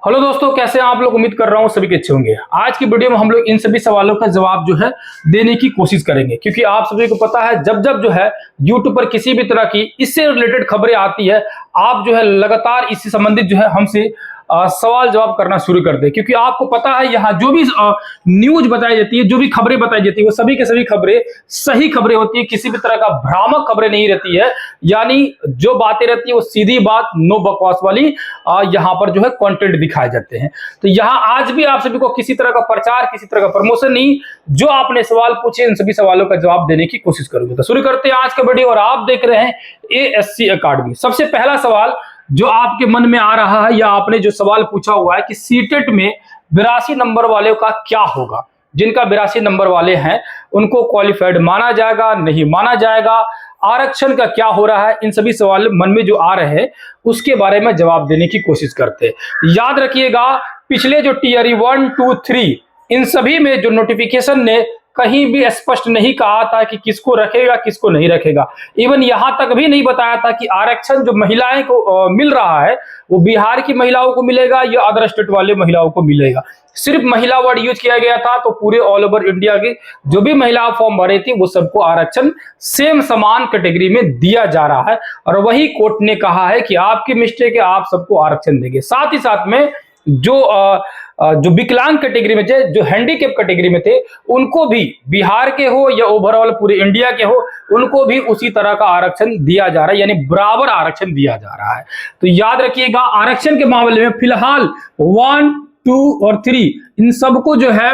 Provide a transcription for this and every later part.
Hello दोस्तों, कैसे हैं आप लोग। उम्मीद कर रहा हूं सभी के अच्छे होंगे। आज की वीडियो में हम लोग इन सभी सवालों का जवाब जो है देने की कोशिश करेंगे, क्योंकि आप सभी को पता है जब जब जो है यूट्यूब पर किसी भी तरह की इससे रिलेटेड खबरें आती है, आप जो है लगातार इससे संबंधित जो है हमसे सवाल जवाब करना शुरू कर दे। क्योंकि आपको पता है यहाँ जो भी न्यूज बताई जाती है, जो भी खबरें बताई जाती है, वो सभी के सभी खबरें सही खबरें होती है। किसी भी तरह का भ्रामक खबरें नहीं रहती है, यानी जो बातें रहती है वो सीधी बात, नो बकवास वाली यहाँ पर जो है कंटेंट दिखाए जाते हैं। तो यहाँ आज भी आप सभी को किसी तरह का प्रचार, किसी तरह का प्रमोशन नहीं, जो आपने सवाल पूछे इन सभी सवालों का जवाब देने की कोशिश करूंगा। तो शुरू करते हैं आज का वीडियो और आप देख रहे हैं ASC अकेडमी। सबसे पहला सवाल जो आपके मन में आ रहा है या आपने जो सवाल पूछा हुआ है कि सीटेट में 82 नंबर वाले का क्या होगा। जिनका 82 नंबर वाले हैं उनको क्वालिफाइड माना जाएगा, नहीं माना जाएगा, आरक्षण का क्या हो रहा है, इन सभी सवाल मन में जो आ रहे हैं उसके बारे में जवाब देने की कोशिश करते हैं। याद रखिएगा पिछले जो टियर 1, 2, 3 इन सभी में जो नोटिफिकेशन ने कहीं भी स्पष्ट नहीं कहा था कि किसको रखेगा किसको नहीं रखेगा। इवन यहां तक भी नहीं बताया था कि आरक्षण जो महिलाएं को मिल रहा है वो बिहार की महिलाओं को मिलेगा या अदर स्टेट वाले महिलाओं को मिलेगा। सिर्फ महिला वर्ड यूज किया गया था, तो पूरे ऑल ओवर इंडिया के जो भी महिला फॉर्म भरे थी वो सबको आरक्षण सेम समान कैटेगरी में दिया जा रहा है। और वही कोर्ट ने कहा है कि आपकी मिस्टेक है, आप सबको आरक्षण देंगे। साथ ही साथ में जो विकलांग कैटेगरी में थे, जो हैंडीकैप कैटेगरी में थे, उनको भी बिहार के हो या ओवरऑल पूरे इंडिया के हो, उनको भी उसी तरह का आरक्षण दिया जा रहा है, यानी बराबर आरक्षण दिया जा रहा है। तो याद रखिएगा आरक्षण के मामले में फिलहाल 1, 2 और 3 इन सबको जो है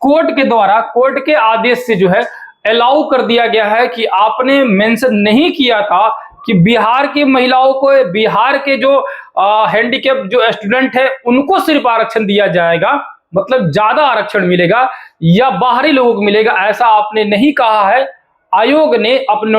कोर्ट के द्वारा, कोर्ट के आदेश से जो है अलाउ कर दिया गया है कि आपने मेंशन नहीं किया था कि बिहार की महिलाओं को, बिहार के जो हैंडीकैप जो स्टूडेंट है उनको सिर्फ आरक्षण दिया जाएगा, मतलब ज्यादा आरक्षण मिलेगा या बाहरी लोगों को मिलेगा, ऐसा आपने नहीं कहा है। आयोग ने अपने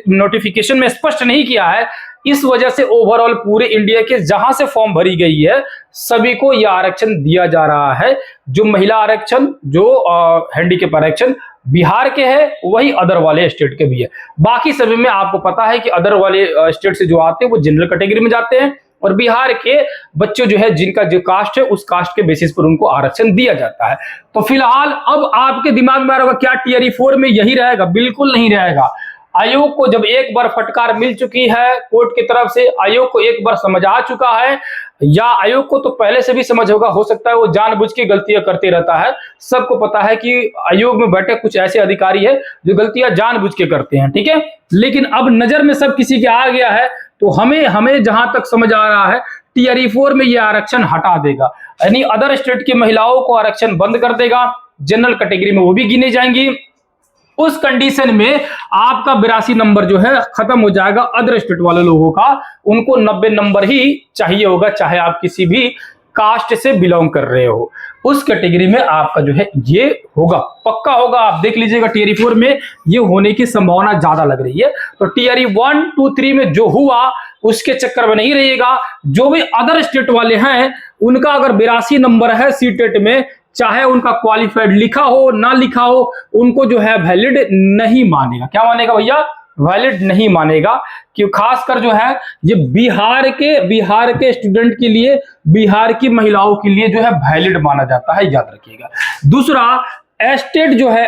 नोटिफिकेशन में स्पष्ट नहीं किया है। इस वजह से ओवरऑल पूरे इंडिया के जहां से फॉर्म भरी गई है सभी को यह आरक्षण दिया जा रहा है। जो महिला आरक्षण, जो हैंडीकैप आरक्षण बिहार के हैं वही अदर वाले स्टेट के भी है। बाकी सभी में आपको पता है कि अदर वाले स्टेट से जो आते हैं वो जनरल कैटेगरी में जाते हैं, और बिहार के बच्चे जो है जिनका जो कास्ट है उस कास्ट के बेसिस पर उनको आरक्षण दिया जाता है। तो फिलहाल अब आपके दिमाग में आ रहा होगा क्या टियर 4 में यही रहेगा? बिल्कुल नहीं रहेगा। आयोग को जब एक बार फटकार मिल चुकी है कोर्ट की तरफ से, आयोग को एक बार समझ आ चुका है, या आयोग को तो पहले से भी समझ होगा, हो सकता है वो जानबूझ के गलतियां करते रहता है। सबको पता है कि आयोग में बैठे कुछ ऐसे अधिकारी है जो गलतियां जानबूझ के करते हैं, ठीक है। लेकिन अब नजर में सब किसी के आ गया है, तो हमें जहां तक समझ आ रहा है टियर 4 में ये आरक्षण हटा देगा, यानी अदर स्टेट की महिलाओं को आरक्षण बंद कर देगा। जनरल कैटेगरी में वो भी गिने जाएंगी। उस कंडीशन में आपका 82 नंबर जो है खत्म हो जाएगा। अदर स्टेट वाले लोगों का उनको 90 नंबर ही चाहिए होगा, चाहे आप किसी भी कास्ट से बिलोंग कर रहे हो। उस कैटेगरी में आपका जो है ये होगा, पक्का होगा। आप देख लीजिएगा टियर 4 में ये होने की संभावना ज्यादा लग रही है। तो टियर 1, 2, 3 में जो हुआ उसके चक्कर में नहीं रहिएगा। जो भी अदर स्टेट वाले हैं उनका अगर 82 नंबर है सीटेट में, चाहे उनका क्वालिफाइड लिखा हो ना लिखा हो, उनको जो है वैलिड नहीं मानेगा। क्या मानेगा भैया? वैलिड नहीं मानेगा। कि खासकर जो है ये बिहार के स्टूडेंट के लिए, बिहार की महिलाओं के लिए जो है वैलिड माना जाता है, याद रखिएगा। दूसरा एस्टेट जो है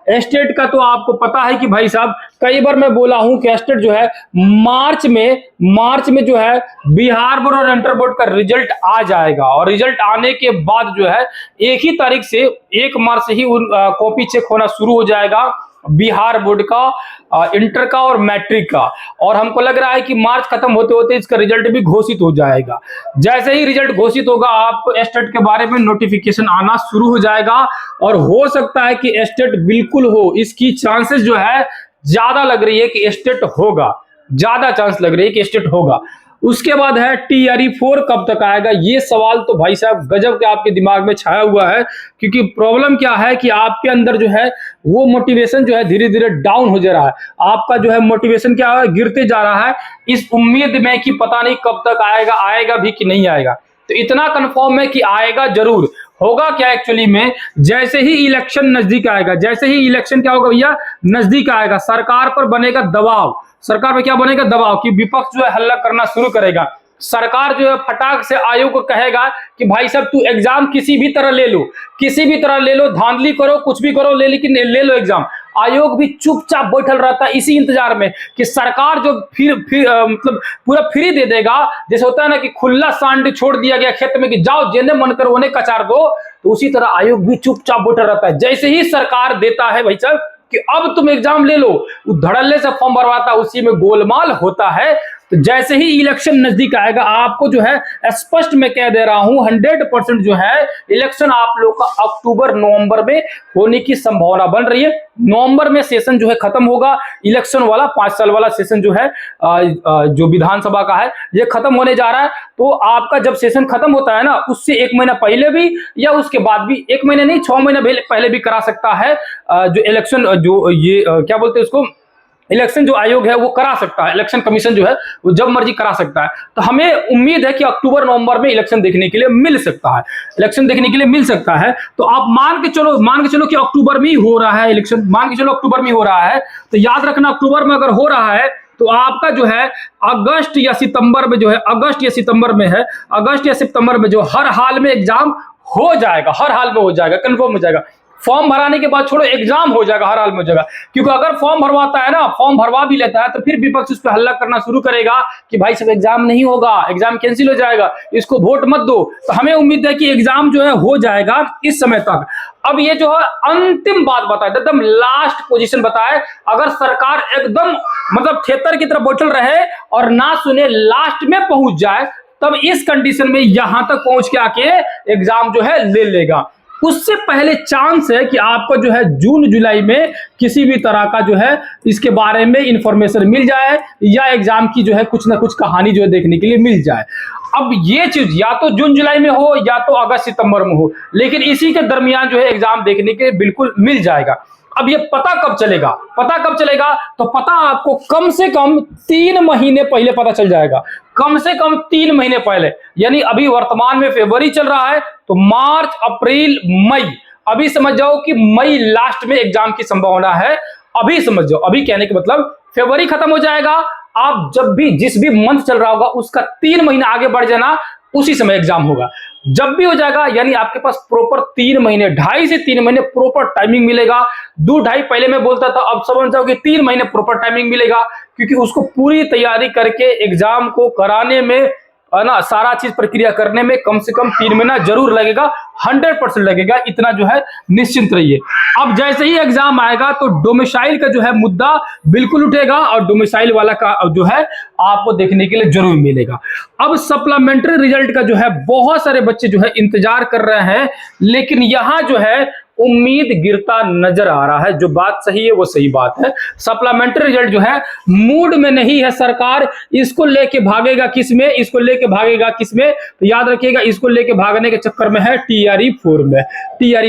एस्टेट का तो आपको पता है कि भाई साहब कई बार मैं बोला हूं कि एस्टेट जो है मार्च में जो है बिहार बोर्ड और इंटर बोर्ड का रिजल्ट आ जाएगा, और रिजल्ट आने के बाद जो है 1 ही तारीख से 1 मार्च से ही कॉपी चेक होना शुरू हो जाएगा बिहार बोर्ड का, इंटर का और मैट्रिक का। और हमको लग रहा है कि मार्च खत्म होते होते इसका रिजल्ट भी घोषित हो जाएगा। जैसे ही रिजल्ट घोषित होगा आपको एस्टेट के बारे में नोटिफिकेशन आना शुरू हो जाएगा, और हो सकता है कि एस्टेट बिल्कुल हो। इसकी चांसेस जो है ज्यादा लग रही है कि एस्टेट होगा, ज्यादा चांस लग रही है कि एस्टेट होगा। उसके बाद है टियर 4 कब तक आएगा? ये सवाल तो भाई साहब गजब के आपके दिमाग में छाया हुआ है, क्योंकि प्रॉब्लम क्या है कि आपके अंदर जो है वो मोटिवेशन जो है धीरे धीरे डाउन हो जा रहा है। आपका जो है मोटिवेशन क्या है, गिरते जा रहा है, इस उम्मीद में कि पता नहीं कब तक आएगा भी कि नहीं आएगा। तो इतना कंफर्म है कि आएगा जरूर। होगा क्या एक्चुअली में, जैसे ही इलेक्शन नजदीक आएगा, जैसे ही इलेक्शन क्या होगा भैया, नजदीक आएगा, सरकार पर बनेगा दबाव, सरकार पे क्या बनेगा दबाव, कि विपक्ष जो है हल्ला करना शुरू करेगा। सरकार जो है फटाक से आयोग को कहेगा कि भाई साहब तू एग्जाम किसी भी तरह ले लो, किसी भी तरह ले लो, धांधली करो, कुछ भी करो, लेकिन ले लो एग्जाम। आयोग भी चुपचाप बैठल रहता है इसी इंतजार में कि सरकार जो फिर मतलब पूरा फ्री दे देगा। जैसे होता है ना कि खुला सांड छोड़ दिया गया खेत में कि जाओ जेने मन कर ओने कचार दो, तो उसी तरह आयोग भी चुपचाप बैठल रहता है। जैसे ही सरकार देता है भाई साहब कि अब तुम एग्जाम ले लो, धड़ल्ले से फॉर्म भरवाता, उसी में गोलमाल होता है। तो जैसे ही इलेक्शन नजदीक आएगा, आपको जो है स्पष्ट मैं कह दे रहा हूं 100% जो है इलेक्शन आप लोग का अक्टूबर नवंबर में होने की संभावना बन रही है। नवंबर में सेशन जो है खत्म होगा, इलेक्शन वाला 5 साल वाला सेशन जो है जो विधानसभा का है ये खत्म होने जा रहा है। तो आपका जब सेशन खत्म होता है ना, उससे 1 महीना पहले भी या उसके बाद भी, 1 महीने नहीं 6 महीने पहले भी करा सकता है जो इलेक्शन जो ये क्या बोलते हैं उसको, इलेक्शन जो आयोग है वो करा सकता है, इलेक्शन कमीशन जो है वो जब मर्जी करा सकता है। तो हमें उम्मीद है कि अक्टूबर नवंबर में इलेक्शन देखने के लिए मिल सकता है, इलेक्शन देखने के लिए मिल सकता है। तो आप मान के चलो कि अक्टूबर में ही हो रहा है इलेक्शन, मान के चलो अक्टूबर में हो रहा है, तो याद रखना अक्टूबर में अगर हो रहा है तो आपका जो है अगस्त या सितंबर में जो है, अगस्त या सितंबर में जो हर हाल में एग्जाम हो जाएगा, हर हाल में हो जाएगा, कंफर्म हो जाएगा। फॉर्म भराने के बाद छोड़ो, एग्जाम हो जाएगा, हर हाल में हो जाएगा। क्योंकि अगर फॉर्म भरवाता है ना, फॉर्म भरवा भी लेता है, तो फिर विपक्ष उस पर हल्ला करना शुरू करेगा कि भाई सब एग्जाम नहीं होगा, एग्जाम कैंसिल हो जाएगा, इसको वोट मत दो। तो हमें उम्मीद है कि एग्जाम जो है हो जाएगा इस समय तक। अब ये जो है अंतिम बात बताए, एकदम लास्ट पोजीशन बताए, अगर सरकार एकदम मतलब थेतर की तरफ बैठल रहे और ना सुने, लास्ट में पहुंच जाए, तब इस कंडीशन में यहां तक पहुंच के आके एग्जाम जो है ले लेगा। उससे पहले चांस है कि आपको जो है जून जुलाई में किसी भी तरह का जो है इसके बारे में इंफॉर्मेशन मिल जाए, या एग्जाम की जो है कुछ ना कुछ कहानी जो है देखने के लिए मिल जाए। अब ये चीज या तो जून जुलाई में हो या तो अगस्त सितंबर में हो, लेकिन इसी के दरमियान जो है एग्जाम देखने के बिल्कुल मिल जाएगा। अब ये पता कब चलेगा, तो पता आपको कम से कम 3 महीने पहले पता चल जाएगा, कम से कम 3 महीने पहले। यानी अभी वर्तमान में फरवरी चल रहा है, तो मार्च अप्रैल मई, अभी समझ जाओ कि मई लास्ट में एग्जाम की संभावना है। अभी समझ जाओ, अभी कहने के मतलब फरवरी खत्म हो जाएगा, आप जब भी जिस भी मंथ चल रहा होगा उसका 3 महीना आगे बढ़ जाना, उसी समय एग्जाम होगा। जब भी हो जाएगा यानी आपके पास प्रॉपर 3 महीने, 2.5 से 3 महीने प्रॉपर टाइमिंग मिलेगा। 2-2.5 पहले मैं बोलता था, अब समझ जाओ कि 3 महीने प्रॉपर टाइमिंग मिलेगा, क्योंकि उसको पूरी तैयारी करके एग्जाम को कराने में ना, सारा चीज प्रक्रिया करने में कम से कम 3 महीना जरूर लगेगा, 100% लगेगा, इतना जो है निश्चिंत रहिए। अब जैसे ही एग्जाम आएगा तो डोमिसाइल का जो है मुद्दा बिल्कुल उठेगा, और डोमिसाइल वाला का जो है आपको देखने के लिए जरूर मिलेगा। अब सप्लीमेंट्री रिजल्ट का जो है बहुत सारे बच्चे जो है इंतजार कर रहे हैं, लेकिन यहां जो है उम्मीद गिरता नजर आ रहा है। जो बात सही है वो सही बात है, सप्लीमेंट्री रिजल्ट जो है मूड में नहीं है सरकार। इसको लेके भागेगा किसमें, इसको लेके भागेगा किसमें, तो याद रखिएगा इसको लेके भागने के चक्कर में है TRE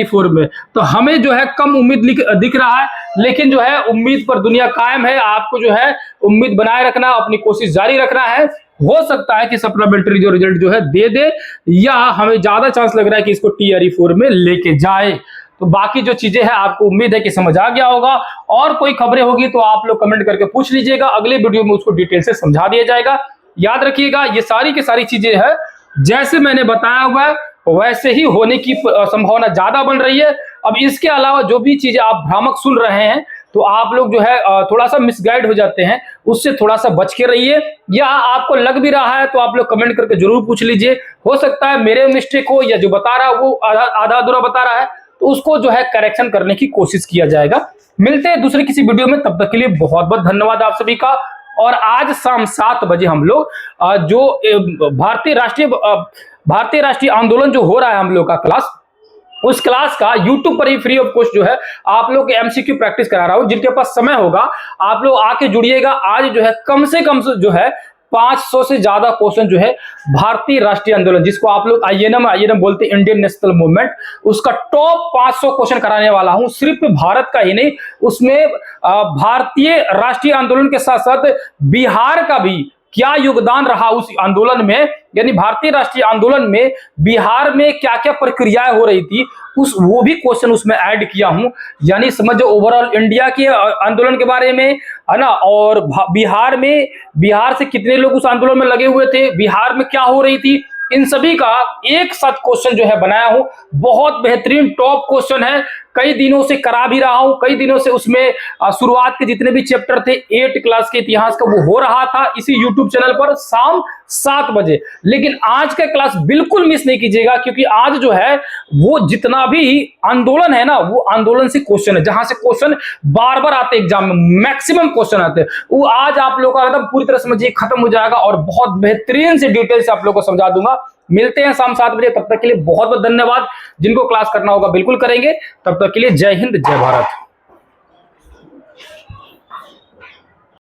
4 में। तो हमें जो है कम उम्मीद दिख रहा है, लेकिन जो है उम्मीद पर दुनिया कायम है। आपको जो है उम्मीद बनाए रखना, अपनी कोशिश जारी रखना है। हो सकता है कि सप्लीमेंट्री जो रिजल्ट जो है दे, या हमें ज्यादा चांस लग रहा है कि इसको TRE 4 में लेके जाए। तो बाकी जो चीजें हैं आपको उम्मीद है कि समझ आ गया होगा, और कोई खबरें होगी तो आप लोग कमेंट करके पूछ लीजिएगा, अगले वीडियो में उसको डिटेल से समझा दिया जाएगा। याद रखिएगा ये सारी की सारी चीजें हैं जैसे मैंने बताया हुआ है वैसे ही होने की संभावना ज्यादा बन रही है। अब इसके अलावा जो भी चीजें आप भ्रामक सुन रहे हैं, तो आप लोग जो है थोड़ा सा मिसगाइड हो जाते हैं, उससे थोड़ा सा बच के रहिए। या आपको लग भी रहा है तो आप लोग कमेंट करके जरूर पूछ लीजिए, हो सकता है मेरे मिस्टेक हो, या जो बता रहा है वो आधा अधूरा बता रहा है, तो उसको जो है करेक्शन करने की कोशिश किया जाएगा। मिलते हैं दूसरे किसी वीडियो में, तब तक के लिए बहुत बहुत धन्यवाद आप सभी का। और आज शाम 7 बजे हम लोग जो भारतीय राष्ट्रीय आंदोलन जो हो रहा है हम लोग का क्लास, उस क्लास का YouTube पर ही फ्री ऑफ कॉस्ट जो है आप लोग MCQ प्रैक्टिस करा रहा हूं। जिनके पास समय होगा आप लोग आके जुड़िएगा। आज जो है कम से कम जो है 500 से ज्यादा क्वेश्चन जो है भारतीय राष्ट्रीय आंदोलन, जिसको आप लोग INM बोलते हैं, इंडियन नेशनल मूवमेंट, उसका टॉप 500 क्वेश्चन कराने वाला हूं। सिर्फ भारत का ही नहीं, उसमें भारतीय राष्ट्रीय आंदोलन के साथ साथ बिहार का भी क्या योगदान रहा उस आंदोलन में, यानी भारतीय राष्ट्रीय आंदोलन में बिहार में क्या क्या प्रक्रियाएं हो रही थी, वो भी क्वेश्चन उसमें ऐड किया हूं। यानी समझो ओवरऑल इंडिया के आंदोलन के बारे में, है ना, और बिहार से कितने लोग उस आंदोलन में लगे हुए थे, बिहार में क्या हो रही थी, इन सभी का एक साथ क्वेश्चन जो है बनाया हूं। बहुत बेहतरीन टॉप क्वेश्चन है, कई दिनों से करा भी रहा हूं, कई दिनों से उसमें शुरुआत के जितने भी चैप्टर थे 8 क्लास के इतिहास का वो हो रहा था इसी यूट्यूब चैनल पर शाम 7 बजे। लेकिन आज का क्लास बिल्कुल मिस नहीं कीजिएगा, क्योंकि आज जो है वो जितना भी आंदोलन है ना, वो आंदोलन से क्वेश्चन है, जहां से क्वेश्चन बार बार आते एग्जाम में, मैक्सिमम क्वेश्चन आते हैं, वो आज आप लोगों का एकदम पूरी तरह समझिए खत्म हो जाएगा और बहुत बेहतरीन से डिटेल से आप लोगों को समझा दूंगा। मिलते हैं शाम 7 बजे, तब तक के लिए बहुत बहुत धन्यवाद। जिनको क्लास करना होगा बिल्कुल करेंगे, तब तक के लिए जय हिंद जय भारत।